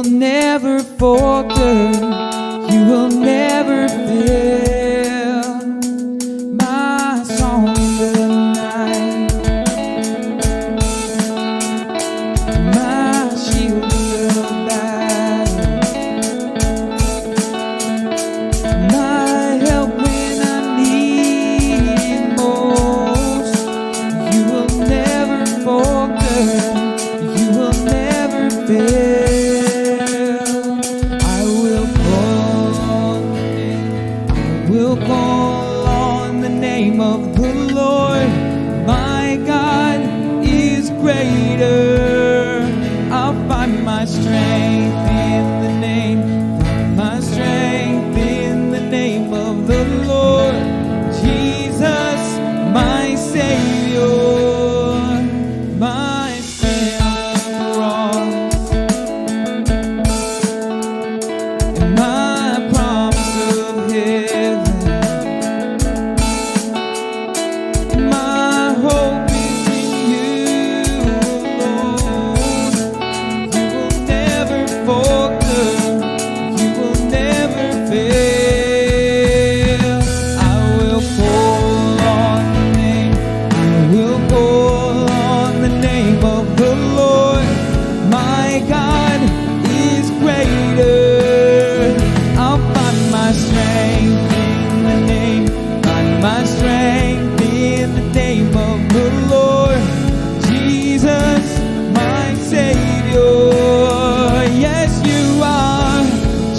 will never falter, you will never fail. My song in the night, my shield in the battle, my help when I need it most. You will never falter, you will never fail. I will call on the name of the Lord. My God is greater. I'll find my strength in the name, find my strength in the name of the Lord. Jesus, my Savior, my sin on the cross, and my promise of heaven. My hope is in you alone. You will never falter, you will never fail. I will call on the name, I will call on the name of the Lord. My God is greater. I'll find my strength in the name, find my strength in the name of the Lord. Jesus, my Savior. Yes, you are.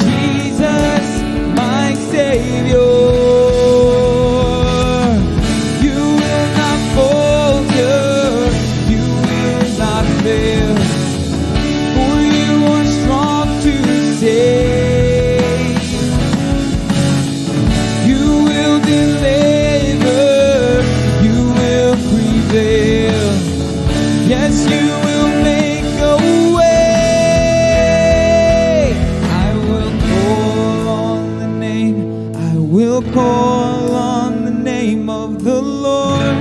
Jesus, my Savior. You will not falter, you will not fail, for you are strong to save. You will deliver, you will prevail. Yes, you will make a way. I will call on the name, I will call on the name of the Lord.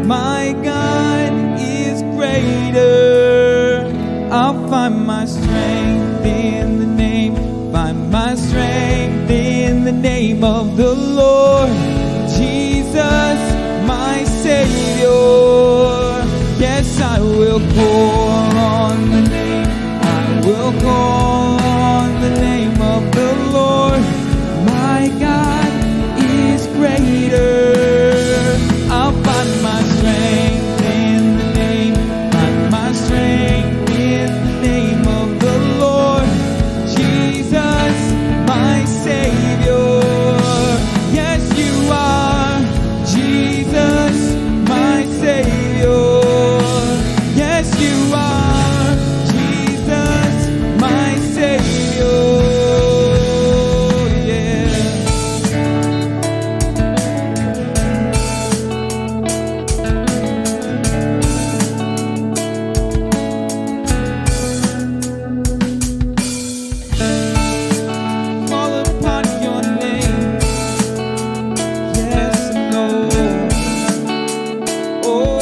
My God is greater. I'll find my strength in the name, find my strength in the name of the Lord. Jesus, my Savior. Yes, I will call on the name, I will call on the name of the Lord. My God is greater. I'll find my strength in the name, find my strength in the name of the Lord. Jesus, my Savior. Yes, you are. Jesus, my Savior. Yes, you are. Jesus, my Savior. Yeah. Call upon your name. Yes, no. Oh.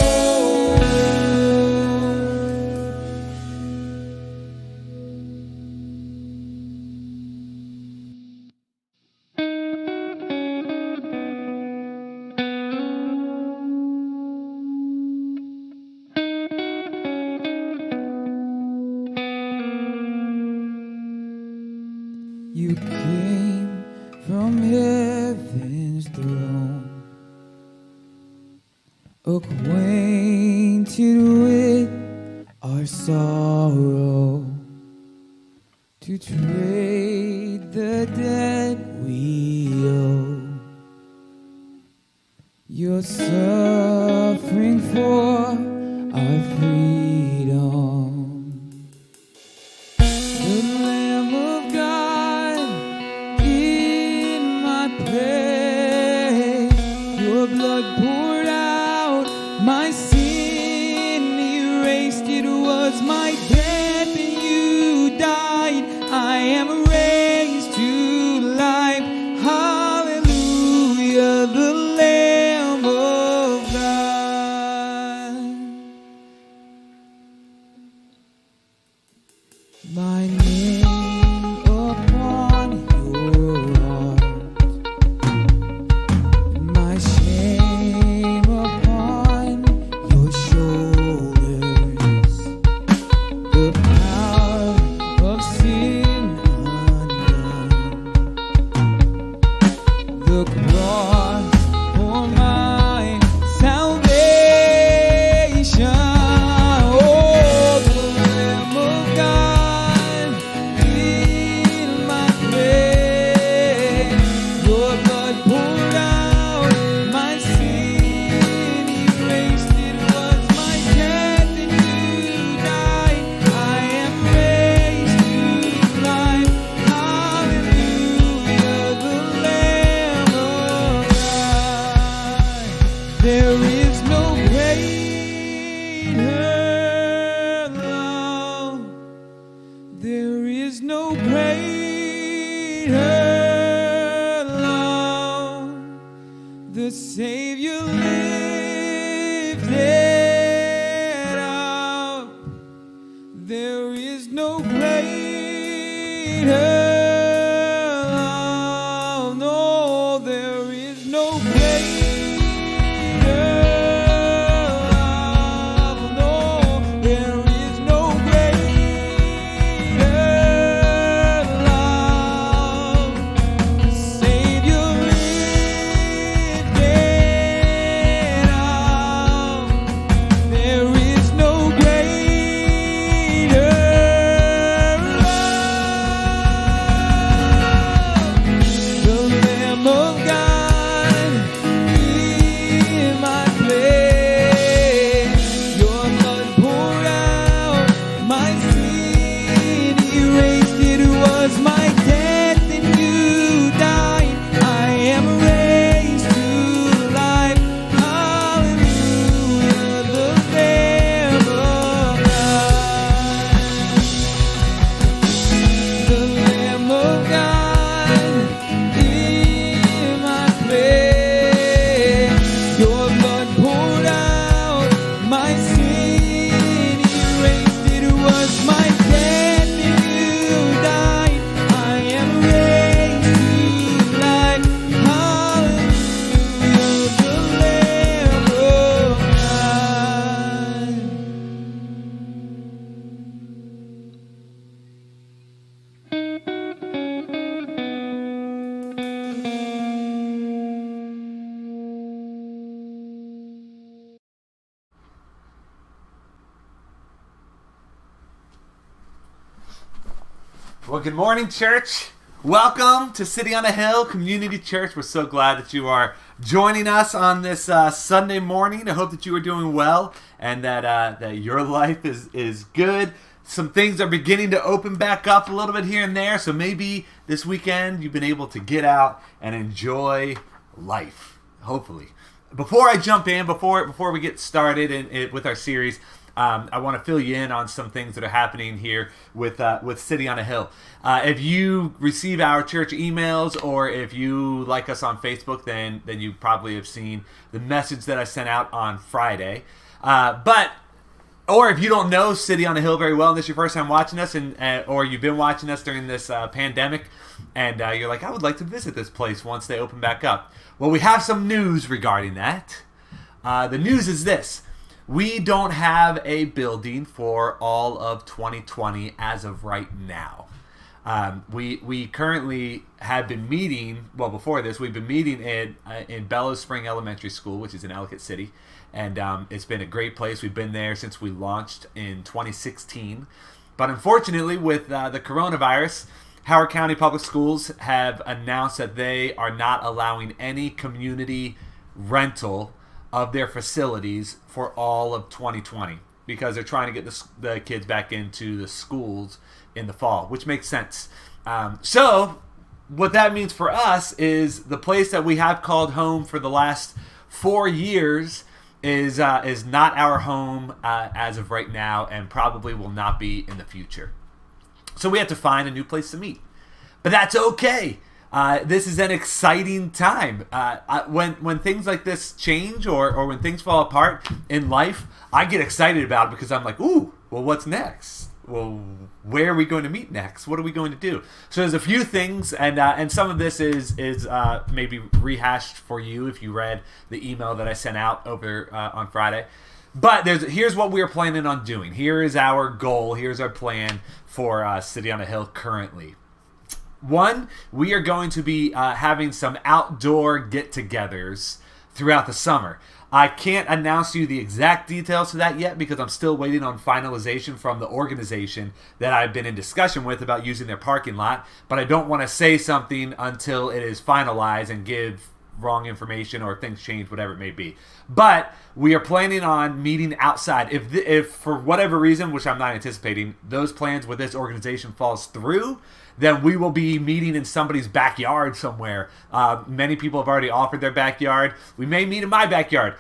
You came from heaven's throne, acquainted with our sorrow, to trade the debt we owe. Your suffering for our freedom. The Lamb of God in my place, your blood poured out, my sin erased. It was my death and you died. I am raised to life. Hallelujah, the Lamb of God. My name is no greater love. The Savior lifted up. There is no greater love. No, there is no greater love. No, there is no greater love. The Savior lifted up. There is no greater love. The Lamb of God in my place. Your blood poured out, my sin erased. It was my death and you died. I am raised to life. Hallelujah, the Lamb of God. The Lamb of God in my place. Your blood poured out, my sin erased. It was my death and you died. I am raised to life. Hallelujah, the Lamb of God. Well, good morning, church. Welcome to City on a Hill Community Church. We're so glad that you are joining us on this Sunday morning. I hope that you are doing well and that your life is good. Some things are beginning to open back up a little bit here and there, so maybe this weekend you've been able to get out and enjoy life, hopefully. Before I jump in, before we get started with our series, I want to fill you in on some things that are happening here with City on a Hill. If you receive our church emails or if you like us on Facebook, then you probably have seen the message that I sent out on Friday. Or if you don't know City on a Hill very well, and this is your first time watching us, or you've been watching us during this pandemic, and you're like, I would like to visit this place once they open back up. Well, we have some news regarding that. The news is this. We don't have a building for all of 2020 as of right now. We currently have been meeting, well, before this, we've been meeting in Bellows Spring Elementary School, which is in Ellicott City. And it's been a great place. We've been there since we launched in 2016. But unfortunately, with the coronavirus, Howard County Public Schools have announced that they are not allowing any community rental of their facilities for all of 2020 because they're trying to get the kids back into the schools in the fall, which makes sense. So what that means for us is the place that we have called home for the last 4 years is not our home as of right now, and probably will not be in the future. So we have to find a new place to meet, but that's okay. This is an exciting time. When things like this change or when things fall apart in life, I get excited about it because I'm like, ooh, well, what's next? Well, where are we going to meet next? What are we going to do? So there's a few things, and some of this is maybe rehashed for you if you read the email that I sent out over on Friday. But here's what we are planning on doing. Here is our goal. Here's our plan for City on a Hill currently. One, we are going to be having some outdoor get-togethers throughout the summer. I can't announce to you the exact details to that yet because I'm still waiting on finalization from the organization that I've been in discussion with about using their parking lot, but I don't want to say something until it is finalized and give wrong information or if things change, whatever it may be. But we are planning on meeting outside. If for whatever reason, which I'm not anticipating, those plans with this organization falls through, then we will be meeting in somebody's backyard somewhere. Many people have already offered their backyard. We may meet in my backyard.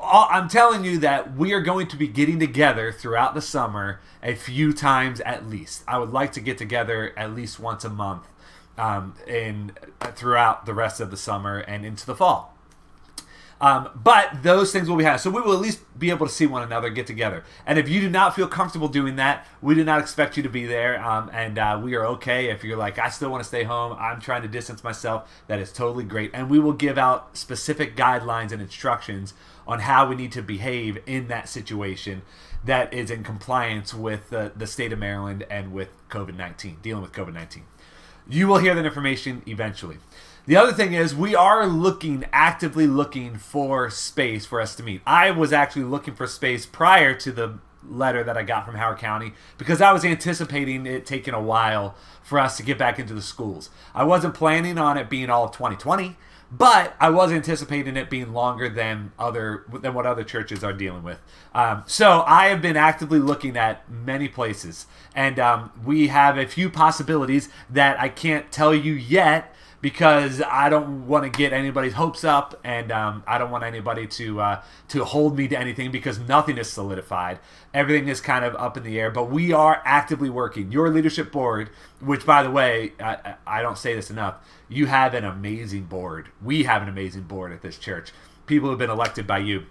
I'm telling you that we are going to be getting together throughout the summer a few times at least. I would like to get together at least once a month throughout the rest of the summer and into the fall. But those things will be happening. So we will at least be able to see one another, get together. And if you do not feel comfortable doing that, we do not expect you to be there. And we are okay if you're like, I still want to stay home, I'm trying to distance myself. That is totally great. And we will give out specific guidelines and instructions on how we need to behave in that situation that is in compliance with the state of Maryland and with COVID-19, dealing with COVID-19. You will hear that information eventually. The other thing is we are actively looking for space for us to meet. I was actually looking for space prior to the letter that I got from Howard County because I was anticipating it taking a while for us to get back into the schools. I wasn't planning on it being all of 2020, but I was anticipating it being longer than what other churches are dealing with. So I have been actively looking at many places, and we have a few possibilities that I can't tell you yet because I don't want to get anybody's hopes up, and I don't want anybody to hold me to anything because nothing is solidified. Everything is kind of up in the air, but we are actively working. Your leadership board, which, by the way, I don't say this enough, you have an amazing board. We have an amazing board at this church. People who have been elected by you.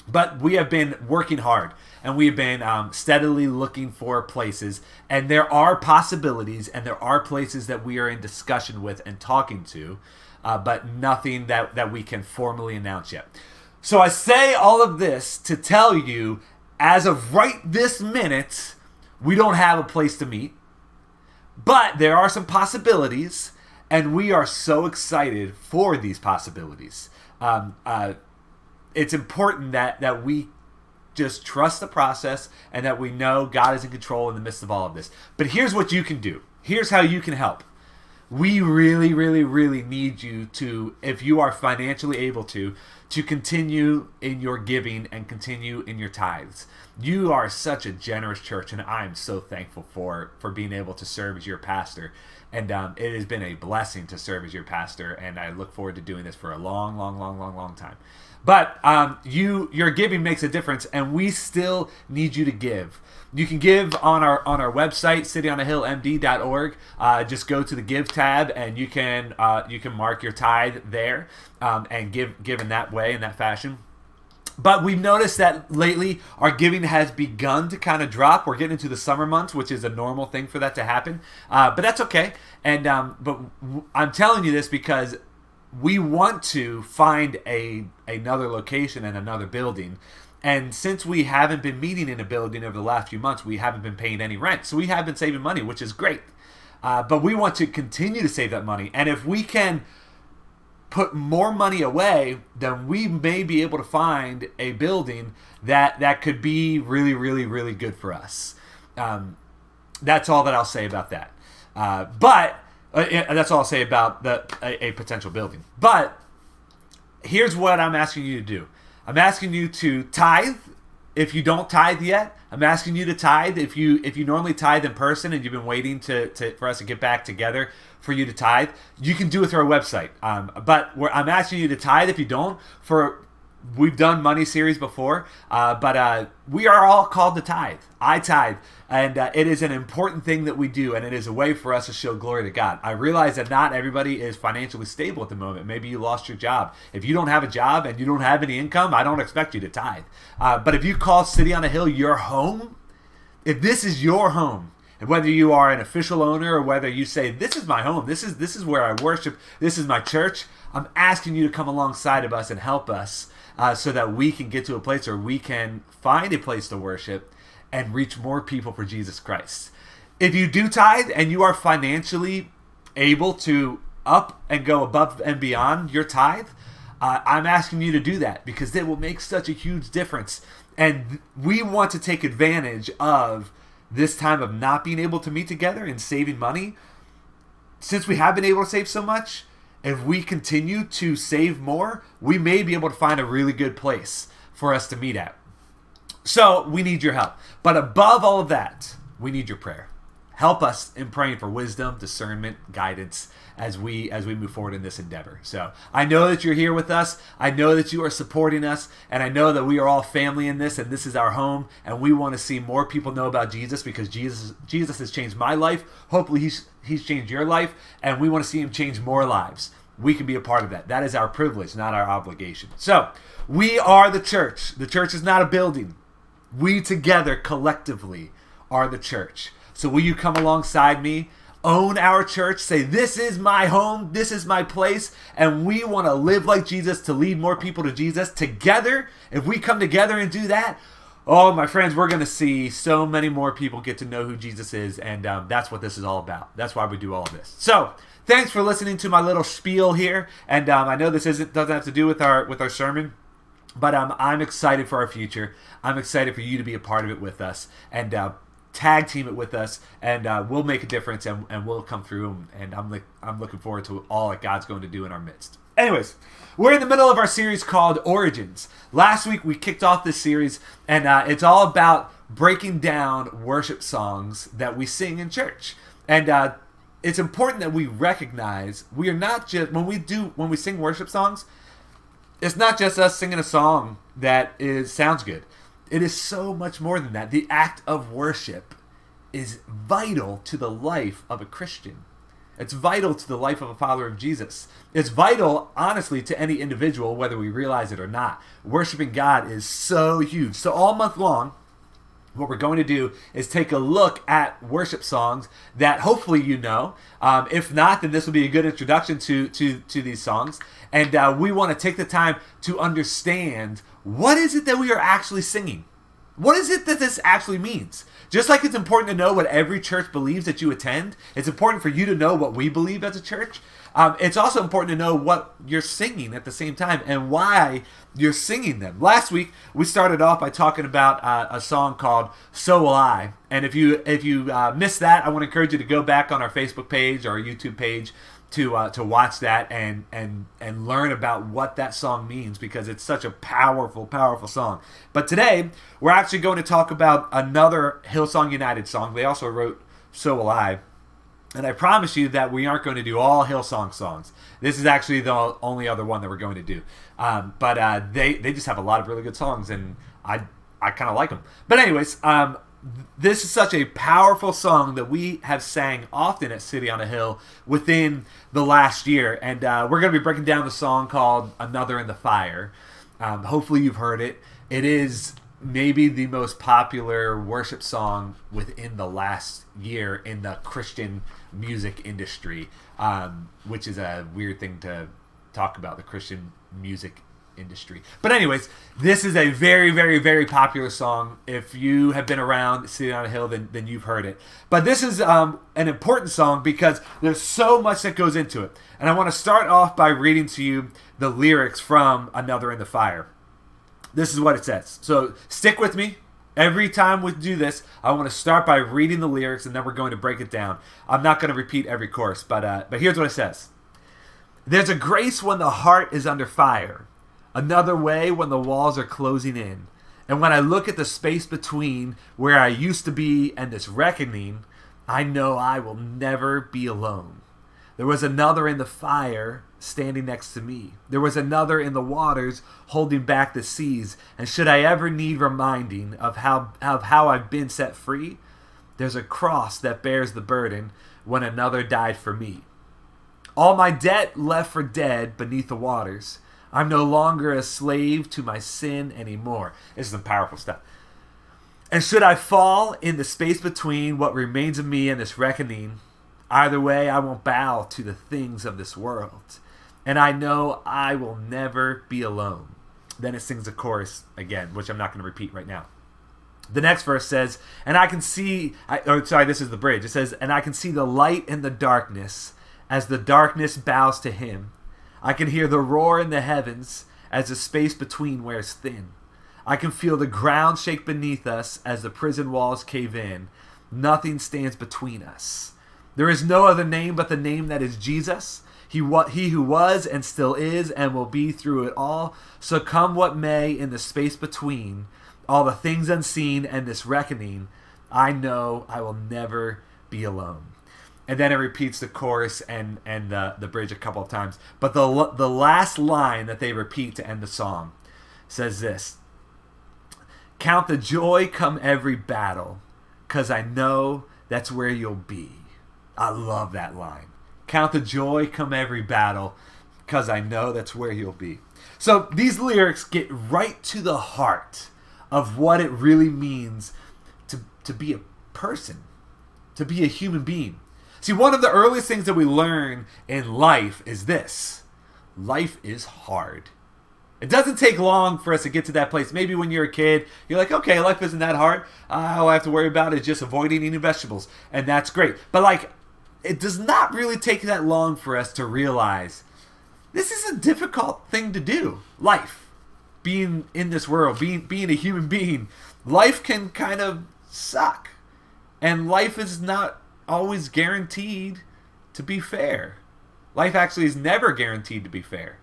But we have been working hard, and we've been steadily looking for places, and there are possibilities, and there are places that we are in discussion with and talking to, but nothing that we can formally announce yet. So I say all of this to tell you, as of right this minute, we don't have a place to meet, but there are some possibilities, and we are so excited for these possibilities. It's important that we just trust the process and that we know God is in control in the midst of all of this. But here's what you can do. Here's how you can help. We really, really, really need you to, if you are financially able to continue in your giving and continue in your tithes. You are such a generous church, and I'm so thankful for being able to serve as your pastor. And it has been a blessing to serve as your pastor, and I look forward to doing this for a long, long, long, long, long time. But your giving makes a difference, and we still need you to give. You can give on our website, cityonahillmd.org. Just go to the Give tab, and you can mark your tithe there and give in that way, in that fashion. But we've noticed that lately our giving has begun to kind of drop. We're getting into the summer months, which is a normal thing for that to happen. But that's okay. And but I'm telling you this because we want to find another location and another building. And since we haven't been meeting in a building over the last few months, we haven't been paying any rent. So we have been saving money, which is great. But we want to continue to save that money. And if we can put more money away, then we may be able to find a building that could be really, really, really good for us. That's all that I'll say about that. That's all I'll say about a potential building. But here's what I'm asking you to do. I'm asking you to tithe if you don't tithe yet. I'm asking you to tithe if you normally tithe in person and you've been waiting for us to get back together for you to tithe. You can do it through our website. But I'm asking you to tithe if you don't. We've done money series before, but we are all called to tithe. I tithe, and it is an important thing that we do, and it is a way for us to show glory to God. I realize that not everybody is financially stable at the moment. Maybe you lost your job. If you don't have a job and you don't have any income, I don't expect you to tithe. But if you call City on a Hill your home, if this is your home, and whether you are an official owner or whether you say, this is my home, this is where I worship, this is my church, I'm asking you to come alongside of us and help us so that we can get to a place where we can find a place to worship and reach more people for Jesus Christ. If you do tithe and you are financially able to up and go above and beyond your tithe, I'm asking you to do that because it will make such a huge difference. And we want to take advantage of this time of not being able to meet together and saving money. Since we have been able to save so much, if we continue to save more, we may be able to find a really good place for us to meet at. So we need your help. But above all of that, we need your prayer. help us in praying for wisdom, discernment, guidance as we move forward in this endeavor. So I know that you're here with us. I know that you are supporting us, and I know that we are all family in this, and this is our home, and we want to see more people know about Jesus, because Jesus has changed my life. Hopefully he's changed your life, and we want to see him change more lives. We can be a part of that. That is our privilege, not our obligation. So we are the church. The church is not a building. We together collectively are the church. So will you come alongside me, own our church, say, this is my home, this is my place, and we want to live like Jesus to lead more people to Jesus together? If we come together and do that, oh, my friends, we're going to see so many more people get to know who Jesus is, and that's what this is all about. That's why we do all of this. So thanks for listening to my little spiel here, and I know this doesn't have to do with our sermon, but I'm excited for our future. I'm excited for you to be a part of it with us, and tag team it with us, and we'll make a difference, and we'll come through, and I'm looking forward to all that God's going to do in our midst. Anyways, we're in the middle of our series called Origins. Last week we kicked off this series, and it's all about breaking down worship songs that we sing in church. And it's important that we recognize we are not just, when we sing worship songs, it's not just us singing a song that sounds good. It is so much more than that. The act of worship is vital to the life of a Christian. It's vital to the life of a follower of Jesus. It's vital, honestly, to any individual, whether we realize it or not. Worshiping God is so huge. So all month long, what we're going to do is take a look at worship songs that hopefully you know. If not, then this will be a good introduction to these songs. And we want to take the time to understand, what is it that we are actually singing? What is it that this actually means? Just like it's important to know what every church believes that you attend, it's important for you to know what we believe as a church. It's also important to know what you're singing at the same time and why you're singing them. Last week, we started off by talking about a song called So Will I. And if you missed that, I want to encourage you to go back on our Facebook page or our YouTube page to watch that and learn about what that song means, because it's such a powerful, powerful song. But today, we're actually going to talk about another Hillsong United song. They also wrote So Will I. And I promise you that we aren't going to do all Hillsong songs. This is actually the only other one that we're going to do. But they just have a lot of really good songs, and I kind of like them. But anyways, this is such a powerful song that we have sang often at City on a Hill within the last year. And we're going to be breaking down the song called Another in the Fire. Hopefully you've heard it. It is maybe the most popular worship song within the last year in the Christian music industry, which is a weird thing to talk about, the Christian music industry. But anyways, this is a very, very, very popular song. If you have been around City on a Hill, then you've heard it. But this is an important song because there's so much that goes into it. And I want to start off by reading to you the lyrics from Another in the Fire. This is what it says. So stick with me. Every time we do this, I want to start by reading the lyrics, and then we're going to break it down. I'm not going to repeat every chorus, but here's what it says. There's a grace when the heart is under fire, another way when the walls are closing in. And when I look at the space between where I used to be and this reckoning, I know I will never be alone. There was another in the fire standing next to me. There was another in the waters holding back the seas. And should I ever need reminding of how I've been set free, there's a cross that bears the burden when another died for me. All my debt left for dead beneath the waters. I'm no longer a slave to my sin anymore. This is some powerful stuff. And should I fall in the space between what remains of me and this reckoning, either way, I won't bow to the things of this world. And I know I will never be alone. Then it sings a chorus again, which I'm not going to repeat right now. The next verse says, and I can see, this is the bridge. It says, and I can see the light in the darkness as the darkness bows to him. I can hear the roar in the heavens as the space between wears thin. I can feel the ground shake beneath us as the prison walls cave in. Nothing stands between us. There is no other name but the name that is Jesus. He who was and still is and will be through it all. So come what may in the space between all the things unseen and this reckoning, I know I will never be alone. And then it repeats the chorus and the bridge a couple of times. But the last line that they repeat to end the song says this: count the joy come every battle, 'cause I know that's where you'll be. I love that line. Count the joy come every battle, 'cause I know that's where you'll be. So these lyrics get right to the heart of what it really means to be a person, to be a human being. See, one of the earliest things that we learn in life is this: life is hard. It doesn't take long for us to get to that place. Maybe when you're a kid, you're like, okay, life isn't that hard. All I have to worry about is just avoiding eating vegetables. And that's great. But like, it does not really take that long for us to realize this is a difficult thing to do. Life. Being in this world, being a human being. Life can kind of suck. And life is not always guaranteed to be fair. Life actually is never guaranteed to be fair.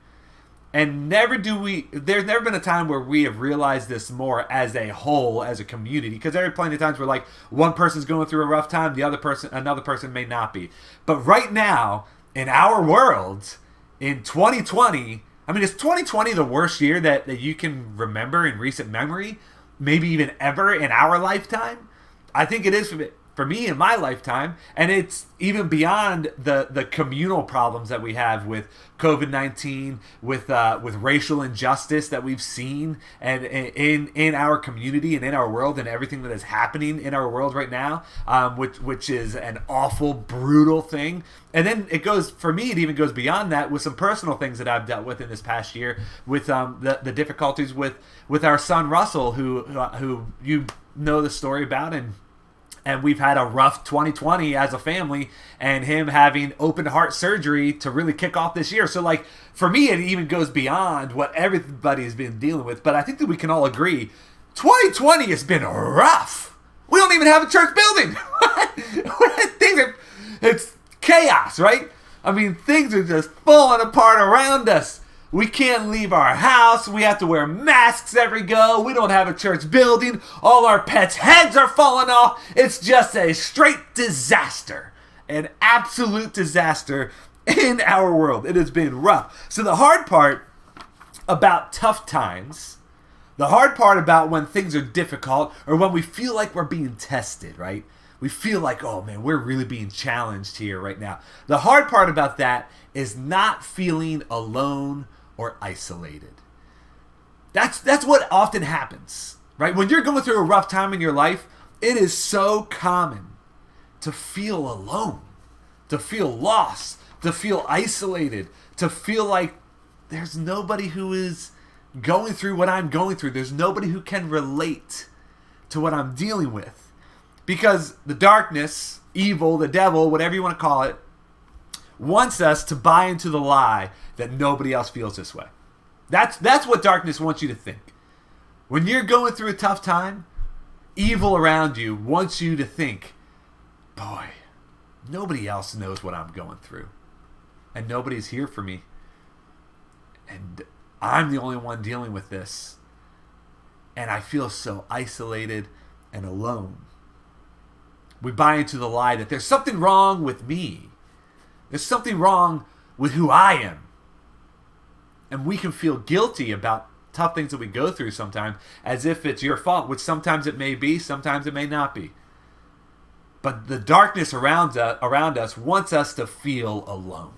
And there's never been a time where we have realized this more as a whole, as a community. Because there are plenty of times where like one person's going through a rough time, another person may not be. But right now, in our world, in 2020, I mean, is 2020 the worst year that you can remember in recent memory? Maybe even ever in our lifetime? I think it is for me in my lifetime, and it's even beyond the communal problems that we have with COVID-19, with racial injustice that we've seen and in our community and in our world, and everything that is happening in our world right now, which is an awful, brutal thing. And then it even goes beyond that with some personal things that I've dealt with in this past year, with the difficulties with our son Russell, who you know the story about, and we've had a rough 2020 as a family, and him having open heart surgery to really kick off this year. So like, for me, it even goes beyond what everybody's been dealing with. But I think that we can all agree 2020 has been rough. We don't even have a church building. It's chaos, right? I mean, things are just falling apart around us. We can't leave our house. We have to wear masks every go. We don't have a church building. All our pets' heads are falling off. It's just a straight disaster. An absolute disaster in our world. It has been rough. So the hard part about tough times, the hard part about when things are difficult, or when we feel like we're being tested, right? We feel like, oh man, we're really being challenged here right now. The hard part about that is not feeling alone or isolated. That's what often happens, right? When you're going through a rough time in your life, it is so common to feel alone, to feel lost, to feel isolated, to feel like there's nobody who is going through what I'm going through. There's nobody who can relate to what I'm dealing with. Because the darkness, evil, the devil, whatever you want to call it, wants us to buy into the lie that nobody else feels this way. That's what darkness wants you to think. When you're going through a tough time, evil around you wants you to think, boy, nobody else knows what I'm going through. And nobody's here for me. And I'm the only one dealing with this. And I feel so isolated and alone. We buy into the lie that there's something wrong with me. There's something wrong with who I am. And we can feel guilty about tough things that we go through sometimes as if it's your fault, which sometimes it may be, sometimes it may not be. But the darkness around us wants us to feel alone,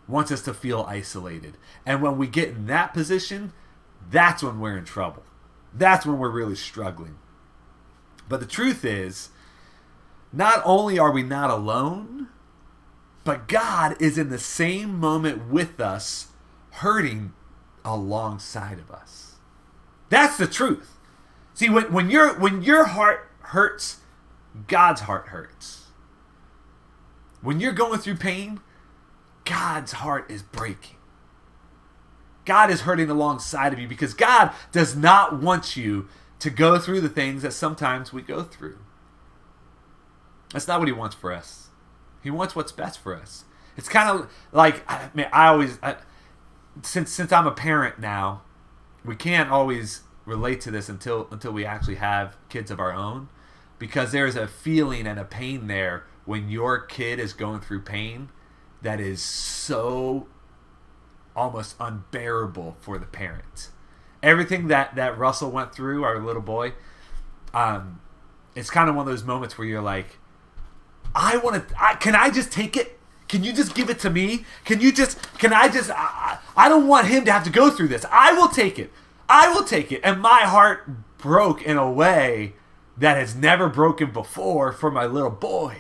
wants us to feel isolated. And when we get in that position, that's when we're in trouble. That's when we're really struggling. But the truth is, not only are we not alone, but God is in the same moment with us, hurting alongside of us. That's the truth. See, when your heart hurts, God's heart hurts. When you're going through pain, God's heart is breaking. God is hurting alongside of you because God does not want you to go through the things that sometimes we go through. That's not what he wants for us. He wants what's best for us. It's kind of like, since I'm a parent now, we can't always relate to this until we actually have kids of our own, because there's a feeling and a pain there when your kid is going through pain that is so almost unbearable for the parent. Everything that Russell went through, our little boy, it's kind of one of those moments where you're like, can I just take it? Can you just give it to me? I don't want him to have to go through this. I will take it. And my heart broke in a way that has never broken before for my little boy.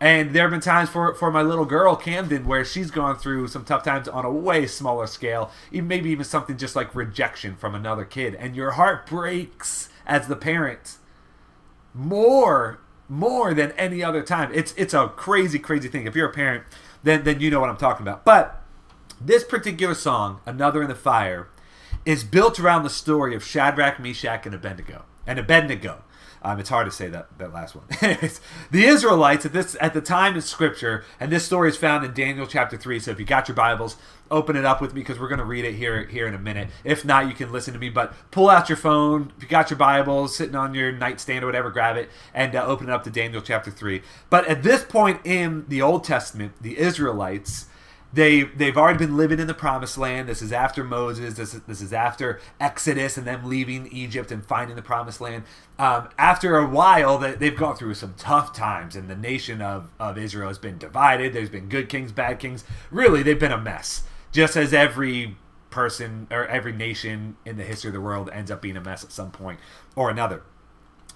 And there have been times for my little girl, Camden, where she's gone through some tough times on a way smaller scale, maybe even something just like rejection from another kid. And your heart breaks as the parent more than any other time. It's a crazy, crazy thing. If you're a parent, then you know what I'm talking about. But this particular song, Another in the Fire, is built around the story of Shadrach, Meshach, and Abednego. It's hard to say that last one. The Israelites at the time in Scripture, and this story is found in Daniel chapter 3. So if you got your Bibles, open it up with me because we're going to read it here in a minute. If not, you can listen to me. But pull out your phone. If you got your Bibles sitting on your nightstand or whatever, grab it and open it up to Daniel chapter 3. But at this point in the Old Testament, the Israelites, They've already been living in the Promised Land. This is after Moses. This is after Exodus and them leaving Egypt and finding the Promised Land. After a while, they've gone through some tough times, and the nation of Israel has been divided. There's been good kings, bad kings. Really, they've been a mess. Just as every person or every nation in the history of the world ends up being a mess at some point or another.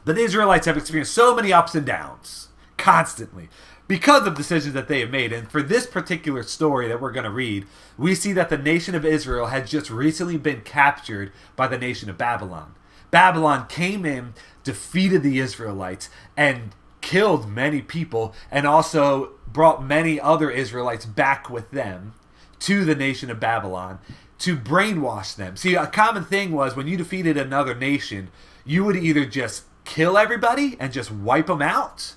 But the Israelites have experienced so many ups and downs constantly, because of decisions that they have made. And for this particular story that we're going to read, we see that the nation of Israel had just recently been captured by the nation of Babylon. Babylon came in, defeated the Israelites, and killed many people, and also brought many other Israelites back with them to the nation of Babylon to brainwash them. See, a common thing was when you defeated another nation, you would either just kill everybody and just wipe them out,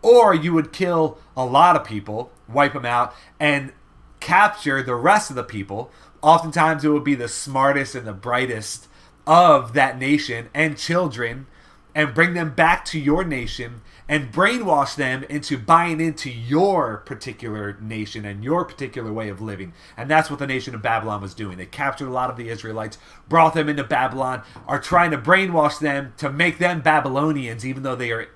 or you would kill a lot of people, wipe them out, and capture the rest of the people. Oftentimes it would be the smartest and the brightest of that nation and children, and bring them back to your nation and brainwash them into buying into your particular nation and your particular way of living. And that's what the nation of Babylon was doing. They captured a lot of the Israelites, brought them into Babylon, are trying to brainwash them to make them Babylonians even though they are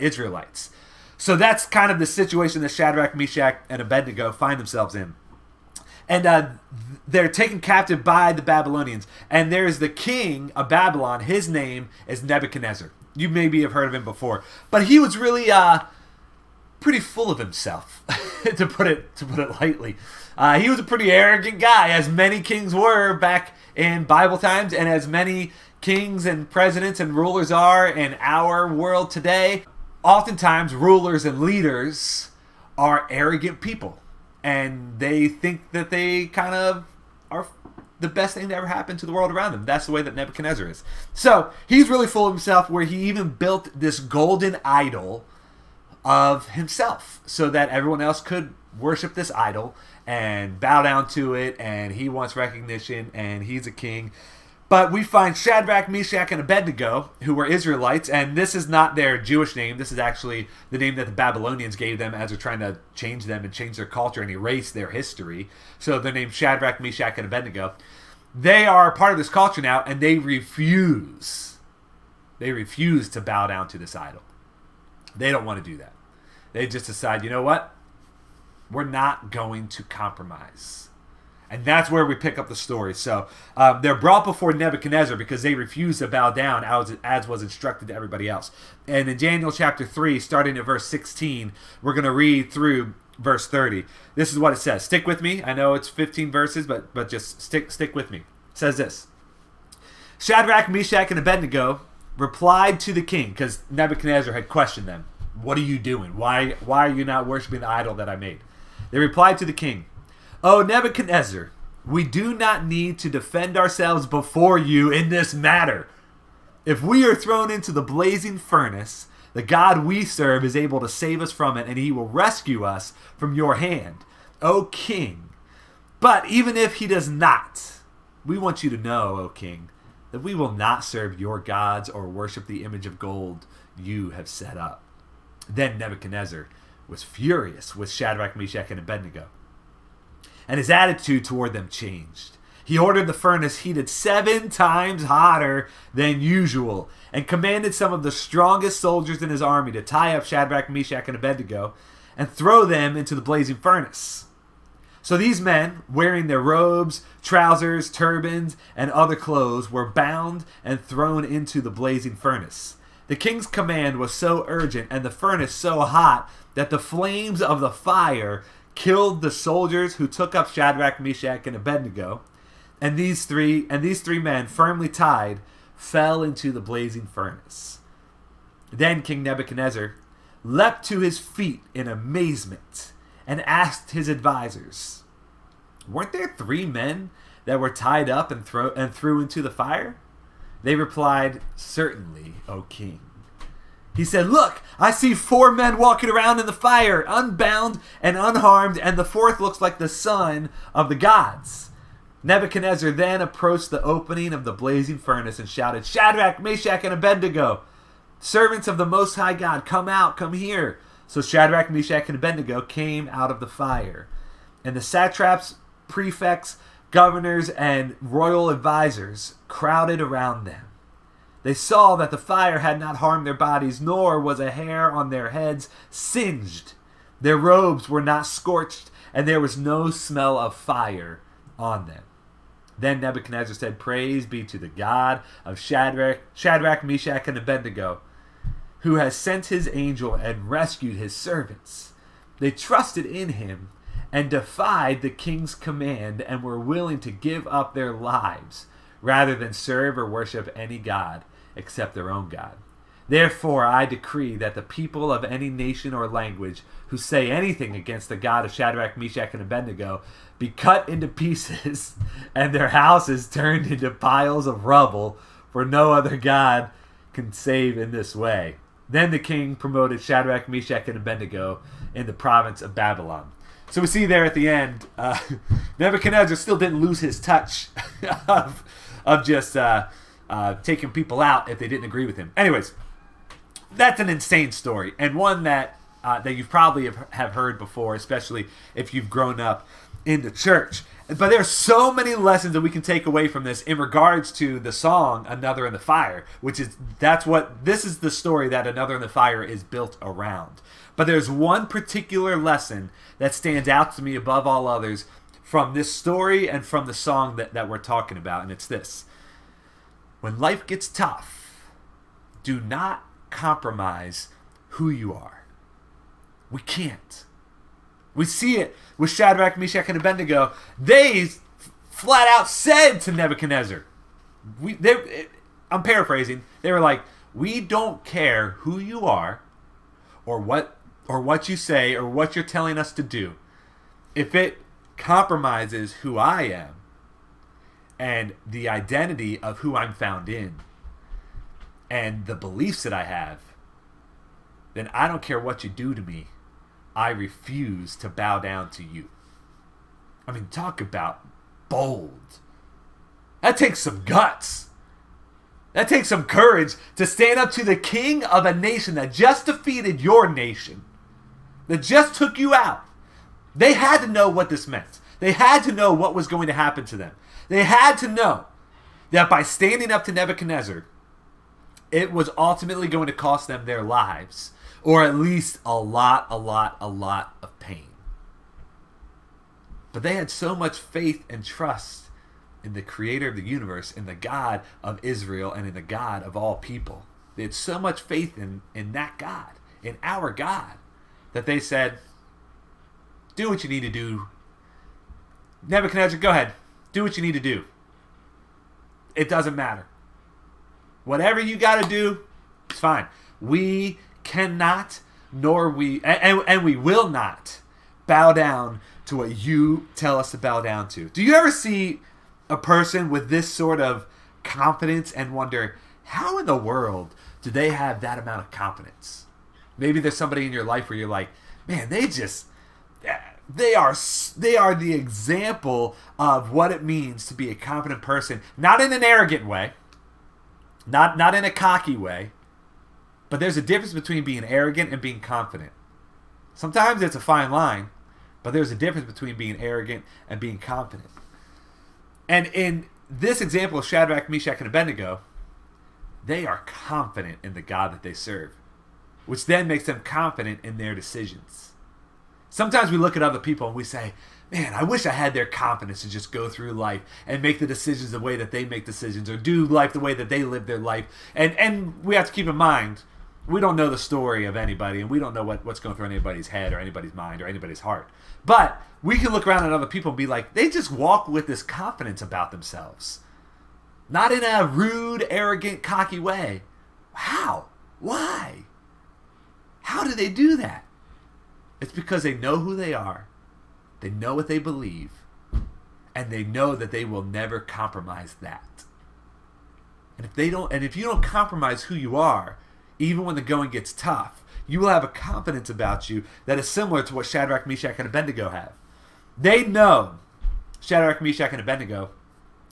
Israelites. So that's kind of the situation that Shadrach, Meshach, and Abednego find themselves in. And they're taken captive by the Babylonians. And there's the king of Babylon. His name is Nebuchadnezzar. You maybe have heard of him before. But he was really pretty full of himself, to put it lightly. He was a pretty arrogant guy, as many kings were back in Bible times, and as many kings and presidents and rulers are in our world today. Oftentimes, rulers and leaders are arrogant people, and they think that they kind of are the best thing to ever happen to the world around them. That's the way that Nebuchadnezzar is. So, he's really full of himself, where he even built this golden idol of himself so that everyone else could worship this idol and bow down to it, and he wants recognition, and he's a king. But we find Shadrach, Meshach, and Abednego, who were Israelites, and this is not their Jewish name. This is actually the name that the Babylonians gave them as they're trying to change them and change their culture and erase their history. So they're named Shadrach, Meshach, and Abednego. They are part of this culture now, and they refuse. They refuse to bow down to this idol. They don't want to do that. They just decide, you know what? We're not going to compromise. And that's where we pick up the story. So they're brought before Nebuchadnezzar because they refuse to bow down as was instructed to everybody else. And in Daniel chapter 3, starting at verse 16, we're going to read through verse 30. This is what it says. Stick with me. I know it's 15 verses, but just stick with me. It says this. Shadrach, Meshach, and Abednego replied to the king, because Nebuchadnezzar had questioned them. What are you doing? Why are you not worshiping the idol that I made? They replied to the king, "O Nebuchadnezzar, we do not need to defend ourselves before you in this matter. If we are thrown into the blazing furnace, the God we serve is able to save us from it, and he will rescue us from your hand, O king. But even if he does not, we want you to know, O king, that we will not serve your gods or worship the image of gold you have set up." Then Nebuchadnezzar was furious with Shadrach, Meshach, and Abednego, and his attitude toward them changed. He ordered the furnace heated 7 times hotter than usual and commanded some of the strongest soldiers in his army to tie up Shadrach, Meshach, and Abednego and throw them into the blazing furnace. So these men, wearing their robes, trousers, turbans, and other clothes, were bound and thrown into the blazing furnace. The king's command was so urgent and the furnace so hot that the flames of the fire killed the soldiers who took up Shadrach, Meshach, and Abednego. And these three men, firmly tied, fell into the blazing furnace. Then King Nebuchadnezzar leapt to his feet in amazement and asked his advisors, "Weren't there 3 men that were tied up and threw into the fire?" They replied, "Certainly, O king." He said, "Look, I see 4 men walking around in the fire, unbound and unharmed, and the 4th looks like the son of the gods." Nebuchadnezzar then approached the opening of the blazing furnace and shouted, "Shadrach, Meshach, and Abednego, servants of the Most High God, come out, come here." So Shadrach, Meshach, and Abednego came out of the fire. And the satraps, prefects, governors, and royal advisors crowded around them. They saw that the fire had not harmed their bodies, nor was a hair on their heads singed. Their robes were not scorched, and there was no smell of fire on them. Then Nebuchadnezzar said, "Praise be to the God of Shadrach, Meshach, and Abednego, who has sent his angel and rescued his servants. They trusted in him and defied the king's command and were willing to give up their lives rather than serve or worship any god except their own God. Therefore I decree that the people of any nation or language who say anything against the God of Shadrach, Meshach, and Abednego be cut into pieces and their houses turned into piles of rubble, for no other God can save in this way." Then the king promoted Shadrach, Meshach, and Abednego in the province of Babylon. So we see there at the end, Nebuchadnezzar still didn't lose his touch of just taking people out if they didn't agree with him. Anyways, that's an insane story, and one that you probably have heard before, especially if you've grown up in the church. But there are so many lessons that we can take away from this in regards to the song "Another in the Fire," this is the story that "Another in the Fire" is built around. But there's one particular lesson that stands out to me above all others from this story and from the song that we're talking about, and it's this: when life gets tough, do not compromise who you are. We can't. We see it with Shadrach, Meshach, and Abednego. They flat out said to Nebuchadnezzar, I'm paraphrasing, they were like, "We don't care who you are or what you say or what you're telling us to do. If it compromises who I am and the identity of who I'm found in and the beliefs that I have, then I don't care what you do to me. I refuse to bow down to you." I mean, talk about bold. That takes some guts. That takes some courage to stand up to the king of a nation that just defeated your nation, that just took you out. They had to know what this meant. They had to know what was going to happen to them. They had to know that by standing up to Nebuchadnezzar, it was ultimately going to cost them their lives, or at least a lot of pain. But they had so much faith and trust in the creator of the universe, in the God of Israel, and in the God of all people. They had so much faith in that God, in our God, that they said, "Do what you need to do. Nebuchadnezzar, go ahead. Do what you need to do. It doesn't matter. Whatever you got to do, it's fine. We cannot, and we will not bow down to what you tell us to bow down to." Do you ever see a person with this sort of confidence and wonder, how in the world do they have that amount of confidence? Maybe there's somebody in your life where you're like, man, they are the example of what it means to be a confident person, not in an arrogant way, not in a cocky way, But there's a difference between being arrogant and being confident. Sometimes it's a fine line, but there's a difference between being arrogant and being confident. And in this example of Shadrach, Meshach, and Abednego, they are confident in the God that they serve, which then makes them confident in their decisions. Sometimes we look at other people and we say, man, I wish I had their confidence to just go through life and make the decisions the way that they make decisions, or do life the way that they live their life. And we have to keep in mind, we don't know the story of anybody, and we don't know what's going through anybody's head or anybody's mind or anybody's heart. But we can look around at other people and be like, they just walk with this confidence about themselves. Not in a rude, arrogant, cocky way. How? Why? How do they do that? It's because they know who they are. They know what they believe. And they know that they will never compromise that. And if you don't compromise who you are, even when the going gets tough, you will have a confidence about you that is similar to what Shadrach, Meshach, and Abednego have. They know, Shadrach, Meshach, and Abednego,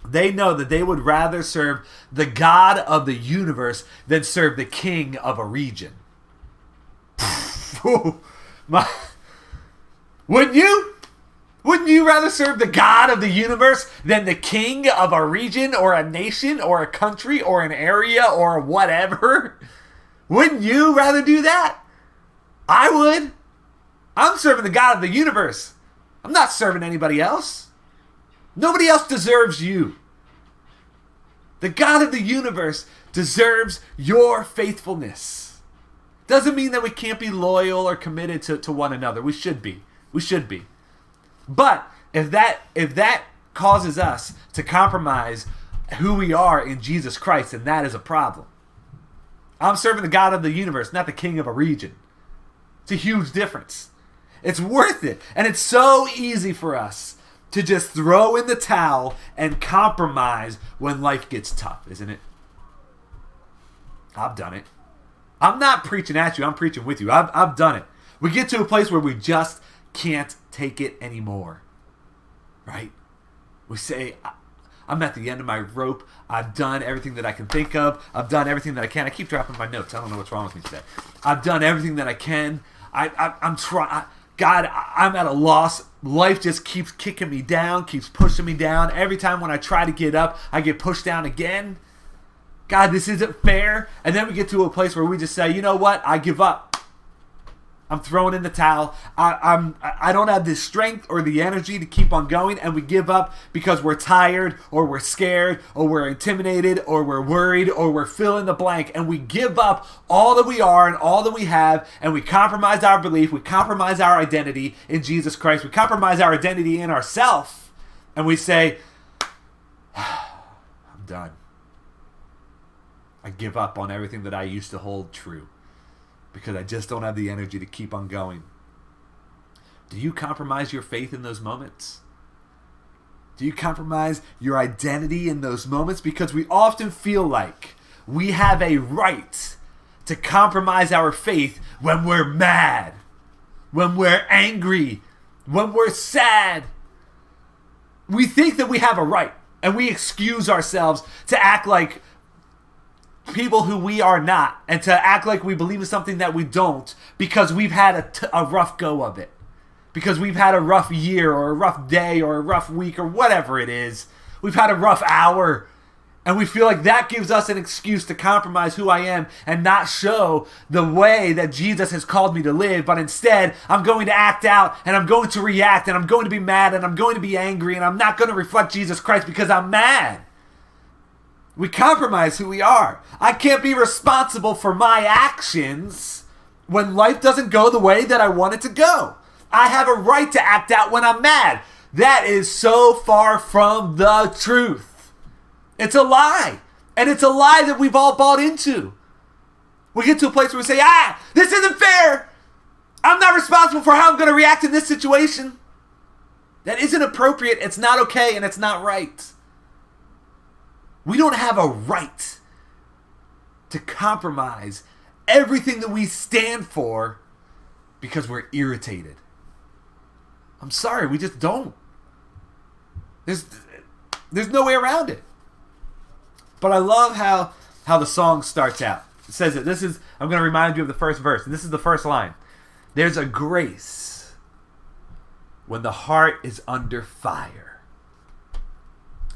they know that they would rather serve the God of the universe than serve the king of a region. Wouldn't you? Wouldn't you rather serve the God of the universe than the king of a region or a nation or a country or an area or whatever? Wouldn't you rather do that? I would. I'm serving the God of the universe. I'm not serving anybody else. Nobody else deserves you. The God of the universe deserves your faithfulness. Doesn't mean that we can't be loyal or committed to one another. We should be. We should be. But if that causes us to compromise who we are in Jesus Christ, then that is a problem. I'm serving the God of the universe, not the king of a region. It's a huge difference. It's worth it. And it's so easy for us to just throw in the towel and compromise when life gets tough, isn't it? I've done it. I'm not preaching at you. I'm preaching with you. I've done it. We get to a place where we just can't take it anymore. Right? We say, I'm at the end of my rope. I've done everything that I can think of. I've done everything that I can. I keep dropping my notes. I don't know what's wrong with me today. I've done everything that I can. I'm trying. God, I'm at a loss. Life just keeps kicking me down, keeps pushing me down. Every time when I try to get up, I get pushed down again. God, this isn't fair. And then we get to a place where we just say, you know what? I give up. I'm throwing in the towel. I don't have the strength or the energy to keep on going, and we give up because we're tired or we're scared or we're intimidated or we're worried or we're fill in the blank, and we give up all that we are and all that we have, and we compromise our belief, we compromise our identity in Jesus Christ, we compromise our identity in ourselves, and we say, I'm done. I give up on everything that I used to hold true, because I just don't have the energy to keep on going. Do you compromise your faith in those moments? Do you compromise your identity in those moments? Because we often feel like we have a right to compromise our faith when we're mad, when we're angry, when we're sad. We think that we have a right, and we excuse ourselves to act like people who we are not, and to act like we believe in something that we don't, because we've had a rough go of it, because we've had a rough year or a rough day or a rough week or whatever it is. We've had a rough hour, and we feel like that gives us an excuse to compromise who I am and not show the way that Jesus has called me to live. But instead, I'm going to act out, and I'm going to react, and I'm going to be mad, and I'm going to be angry, and I'm not going to reflect Jesus Christ because I'm mad. We compromise who we are. I can't be responsible for my actions when life doesn't go the way that I want it to go. I have a right to act out when I'm mad. That is so far from the truth. It's a lie. And it's a lie that we've all bought into. We get to a place where we say, this isn't fair. I'm not responsible for how I'm going to react in this situation. That isn't appropriate. It's not okay, and it's not right. We don't have a right to compromise everything that we stand for because we're irritated. I'm sorry, we just don't. There's no way around it. But I love how the song starts out. says it. I'm going to remind you of the first verse. This is the first line. There's a grace when the heart is under fire.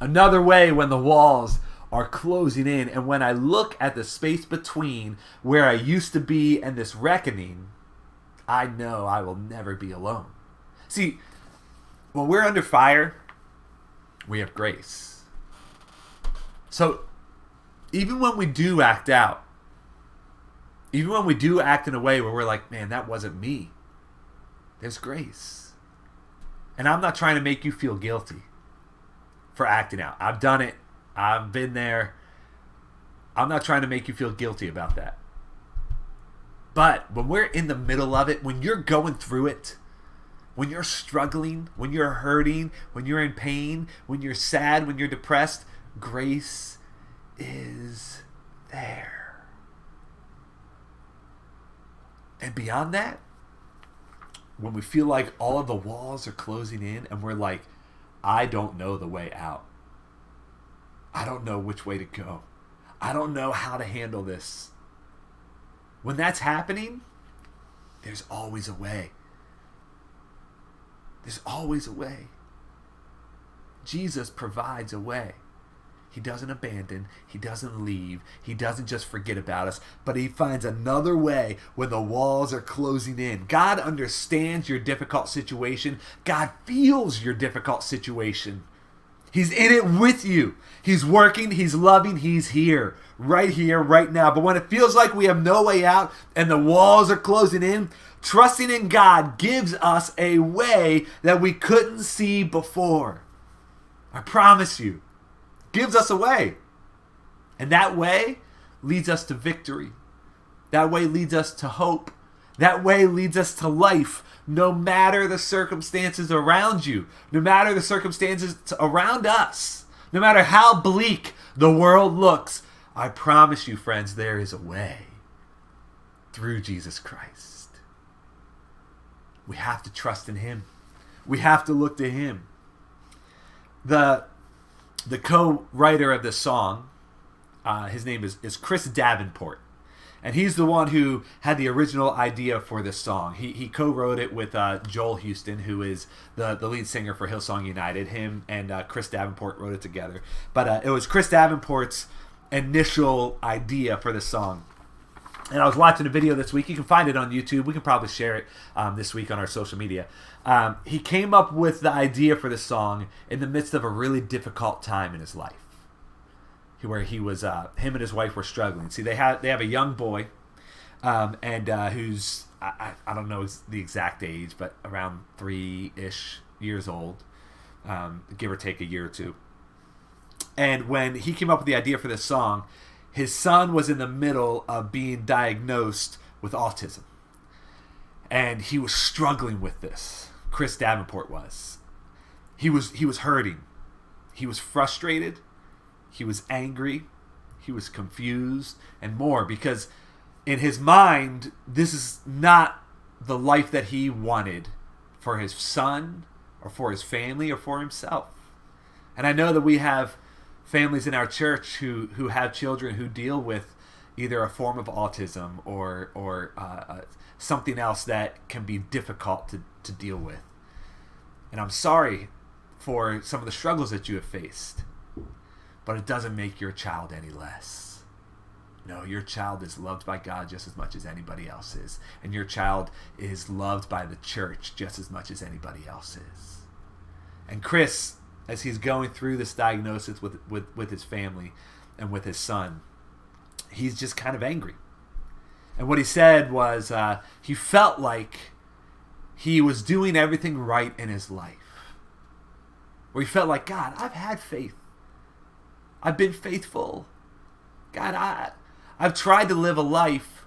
Another way when the walls are closing in, and when I look at the space between where I used to be and this reckoning, I know I will never be alone. See, when we're under fire, we have grace. So even when we do act out, even when we do act in a way where we're like, man, that wasn't me, there's grace. And I'm not trying to make you feel guilty for acting out. I've done it. I've been there. I'm not trying to make you feel guilty about that. But when we're in the middle of it, when you're going through it, when you're struggling, when you're hurting, when you're in pain, when you're sad, when you're depressed, grace is there. And beyond that, when we feel like all of the walls are closing in and we're like, I don't know the way out. I don't know which way to go. I don't know how to handle this. When that's happening, there's always a way. There's always a way. Jesus provides a way. He doesn't abandon. He doesn't leave. He doesn't just forget about us, but he finds another way when the walls are closing in. God understands your difficult situation. God feels your difficult situation. He's in it with you. He's working. He's loving. He's here, right now. But when it feels like we have no way out and the walls are closing in, trusting in God gives us a way that we couldn't see before. I promise you. Gives us a way. And that way leads us to victory. That way leads us to hope. That way leads us to life, no matter the circumstances around you, no matter the circumstances around us, no matter how bleak the world looks. I promise you, friends, there is a way through Jesus Christ. We have to trust in him. We have to look to him. The co-writer of this song, his name is Chris Davenport. And he's the one who had the original idea for this song. He co-wrote it with Joel Houston, who is the lead singer for Hillsong United. Him and Chris Davenport wrote it together. But it was Chris Davenport's initial idea for this song. And I was watching a video this week. You can find it on YouTube. We can probably share it this week on our social media. He came up with the idea for this song in the midst of a really difficult time in his life, where he was, him and his wife were struggling. See, they have a young boy, who's I don't know the exact age, but around 3-ish years old, give or take a year or two. And when he came up with the idea for this song, his son was in the middle of being diagnosed with autism. And he was struggling with this. Chris Davenport was. He was hurting. He was frustrated. He was angry. He was confused and more, because in his mind, this is not the life that he wanted for his son or for his family or for himself. And I know that we have families in our church who have children who deal with either a form of autism or something else that can be difficult to deal with. And I'm sorry for some of the struggles that you have faced, but it doesn't make your child any less. No, your child is loved by God just as much as anybody else is. And your child is loved by the church just as much as anybody else is. And Chris, as he's going through this diagnosis with his family and with his son, he's just kind of angry. And what he said was he felt like he was doing everything right in his life. Where he felt like, God, I've had faith. I've been faithful. God, I've tried to live a life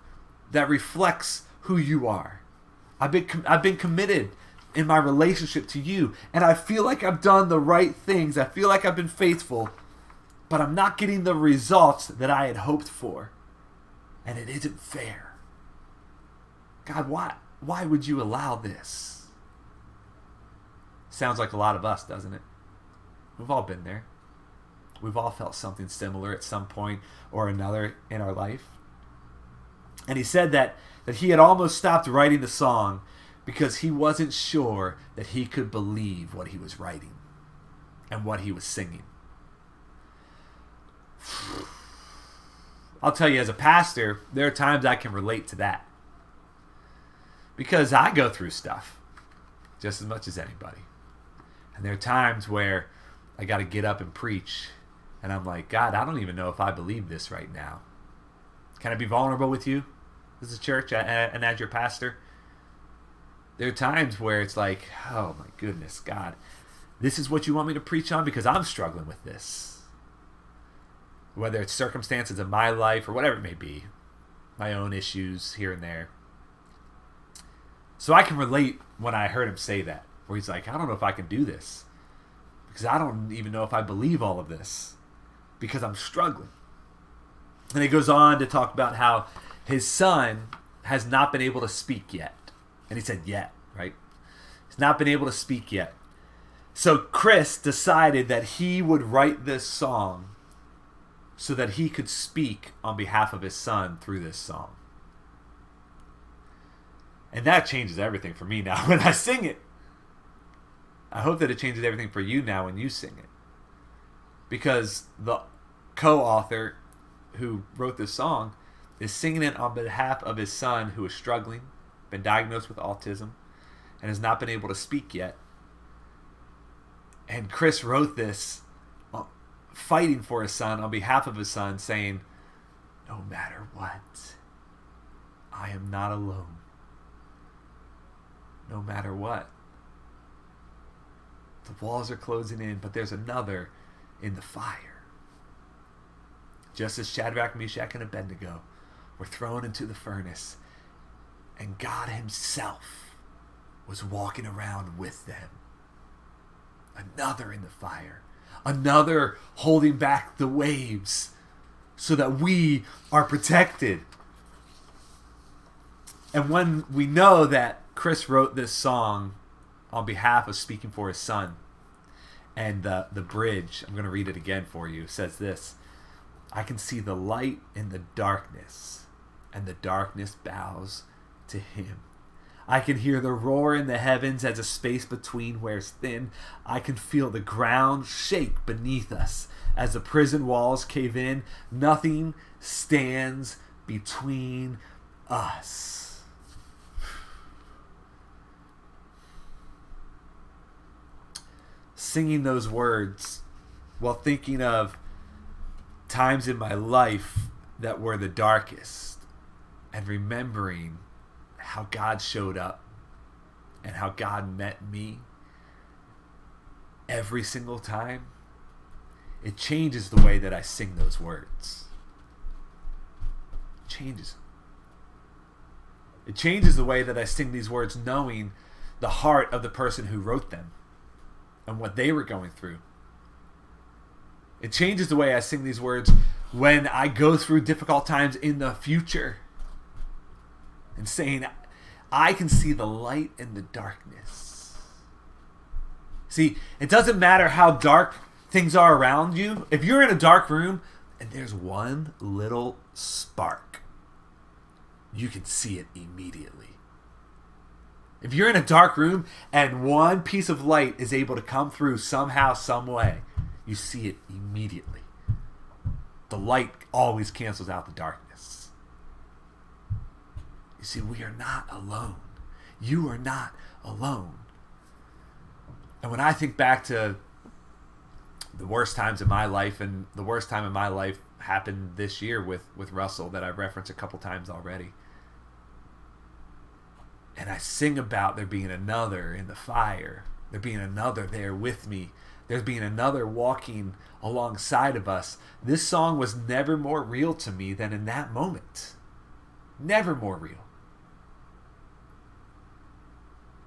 that reflects who you are. I've been committed in my relationship to you, and I feel like I've done the right things. I feel like I've been faithful, but I'm not getting the results that I had hoped for, and it isn't fair. God, why would you allow this? Sounds like a lot of us, doesn't it? We've all been there. We've all felt something similar at some point or another in our life. And he said that he had almost stopped writing the song because he wasn't sure that he could believe what he was writing and what he was singing. I'll tell you, as a pastor, there are times I can relate to that. Because I go through stuff just as much as anybody. And there are times where I got to get up and preach. And I'm like, God, I don't even know if I believe this right now. Can I be vulnerable with you as a church and as your pastor? There are times where it's like, oh my goodness, God, this is what you want me to preach on? Because I'm struggling with this. Whether it's circumstances of my life or whatever it may be. My own issues here and there. So I can relate when I heard him say that. Where he's like, I don't know if I can do this. Because I don't even know if I believe all of this. Because I'm struggling. And he goes on to talk about how his son has not been able to speak yet. And he said yet, right? He's not been able to speak yet. So Chris decided that he would write this song so that he could speak on behalf of his son through this song. And that changes everything for me now when I sing it. I hope that it changes everything for you now when you sing it. Because the co-author who wrote this song is singing it on behalf of his son who is struggling, been diagnosed with autism, and has not been able to speak yet. And Chris wrote this fighting for his son on behalf of his son, saying, no matter what, I am not alone. No matter what. The walls are closing in, but there's another in the fire. Just as Shadrach, Meshach, and Abednego were thrown into the furnace, and God himself was walking around with them. Another in the fire. Another holding back the waves so that we are protected. And when we know that Chris wrote this song on behalf of speaking for his son, and the bridge, I'm going to read it again for you, says this: I can see the light in the darkness, and the darkness bows to him. I can hear the roar in the heavens as the space between wears thin. I can feel the ground shake beneath us as the prison walls cave in. Nothing stands between us. Singing those words while thinking of times in my life that were the darkest, and remembering how God showed up and how God met me every single time, it changes the way that I sing those words. It changes. It changes the way that I sing these words, knowing the heart of the person who wrote them and what they were going through. It changes the way I sing these words when I go through difficult times in the future, and saying, I can see the light in the darkness. See, it doesn't matter how dark things are around you. If you're in a dark room and there's one little spark, you can see it immediately. If you're in a dark room and one piece of light is able to come through somehow, some way, you see it immediately. The light always cancels out the darkness. You see, we are not alone. You are not alone. And when I think back to the worst times in my life, and the worst time in my life happened this year with Russell that I've referenced a couple times already. And I sing about there being another in the fire, there being another there with me, there's being another walking alongside of us. This song was never more real to me than in that moment. Never more real.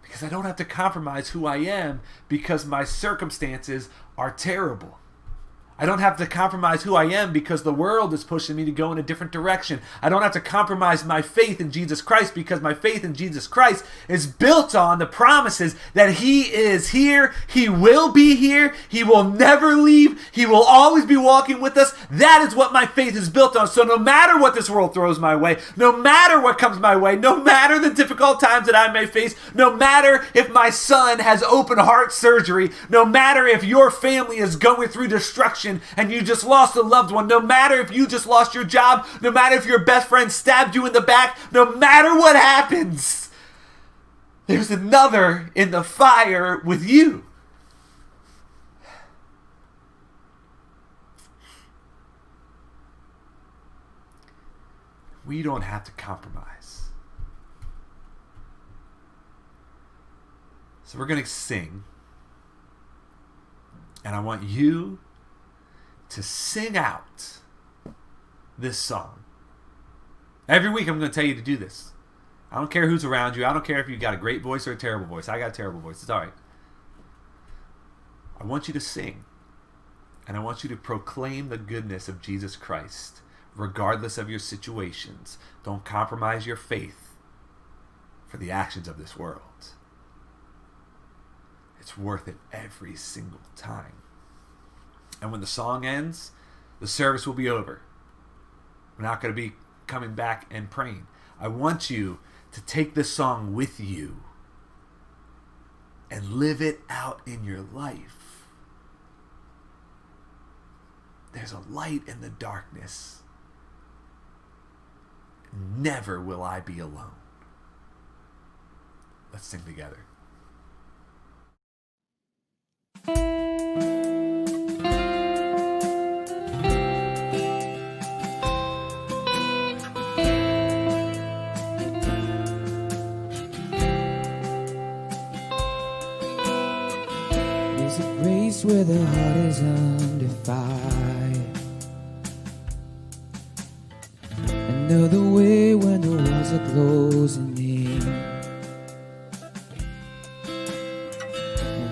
Because I don't have to compromise who I am because my circumstances are terrible. I don't have to compromise who I am because the world is pushing me to go in a different direction. I don't have to compromise my faith in Jesus Christ because my faith in Jesus Christ is built on the promises that He is here, He will be here, He will never leave, He will always be walking with us. That is what my faith is built on. So no matter what this world throws my way, no matter what comes my way, no matter the difficult times that I may face, no matter if my son has open heart surgery, no matter if your family is going through destruction, and you just lost a loved one, no matter if you just lost your job, no matter if your best friend stabbed you in the back, no matter what happens, there's another in the fire with you. We don't have to compromise. So we're going to sing, and I want you to sing out this song. Every week I'm going to tell you to do this. I don't care who's around you. I don't care if you got a great voice or a terrible voice. I got a terrible voice. It's all right. I want you to sing. And I want you to proclaim the goodness of Jesus Christ, regardless of your situations. Don't compromise your faith for the actions of this world. It's worth it every single time. And when the song ends, the service will be over. We're not going to be coming back and praying. I want you to take this song with you and live it out in your life. There's a light in the darkness. Never will I be alone. Let's sing together. Where the heart is under fire, another way when the walls are closing in.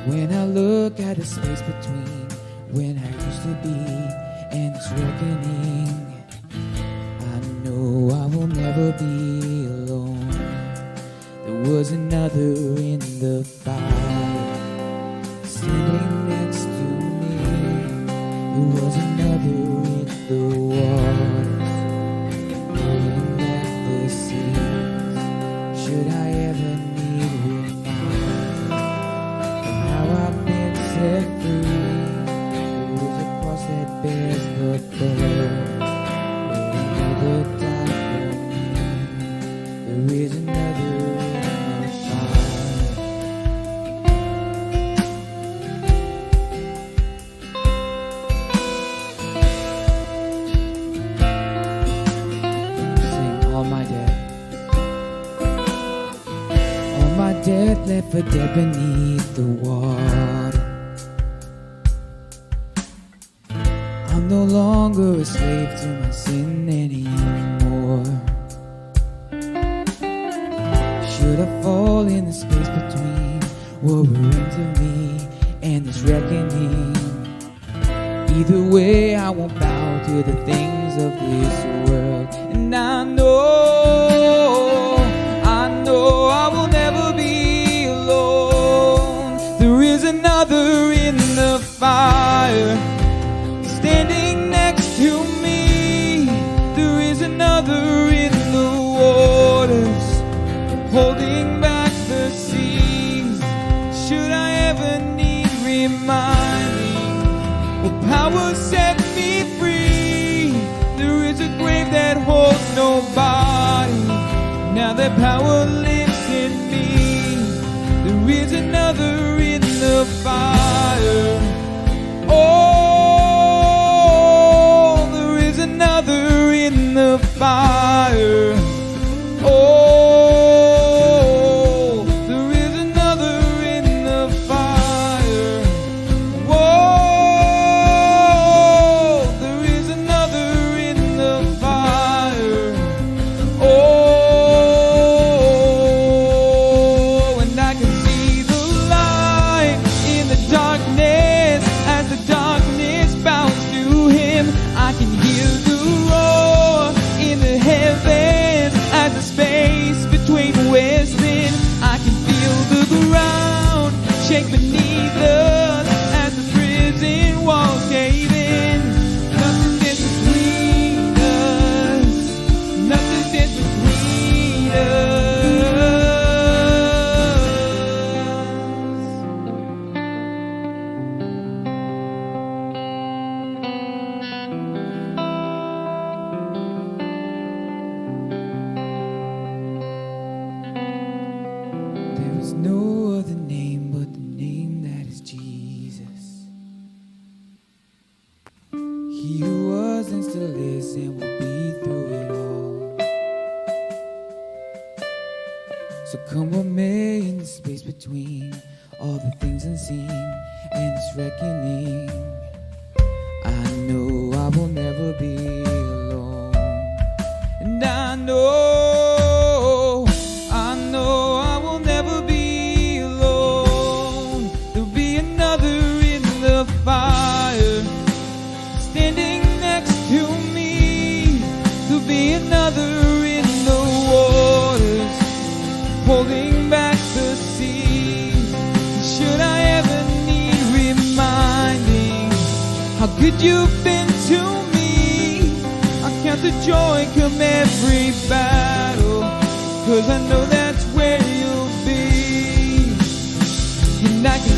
When I look at the space between when I used to be and this reckoning, I know I will never be alone. There was another in the fire, standing next to me. There was another in the waters, holding back the seas. Should I ever need reminding of how I've been set free? There is a cross that bears the blood, where another died for me. There is another in the fire. Death left for dead beneath the water. I'm no longer a slave to my sin anymore. Should I fall in the space between what remains of me and this reckoning? Either way, I won't bow to the things of this world. And I know I will never be alone. There is another in the fire, standing next to me. There is another in the waters, holding back the seas. Should I ever need reminding, will power set me free? There is a grave that holds nobody. Now that power lives in me. There is another in the fire. Oh, there is another in the fire. Oh, there is another in the fire. Whoa, there is another in the fire. Oh, darkness, as the darkness shake beneath us as the prison walls cave in. Nothing stands between us. Nothing stands between us. There is no other name but the name that is Jesus. He who was and still is and will be through it all. So come what may in the space between all the things unseen and this reckoning, I know I will never be alone. And I know I will never be alone. There'll be another in the fire standing next to me. There'll be another in the waters holding back the seas. Should I ever need reminding how good you've been to me, I count the joy come every battle, 'cause I know that's where you'll be. And I can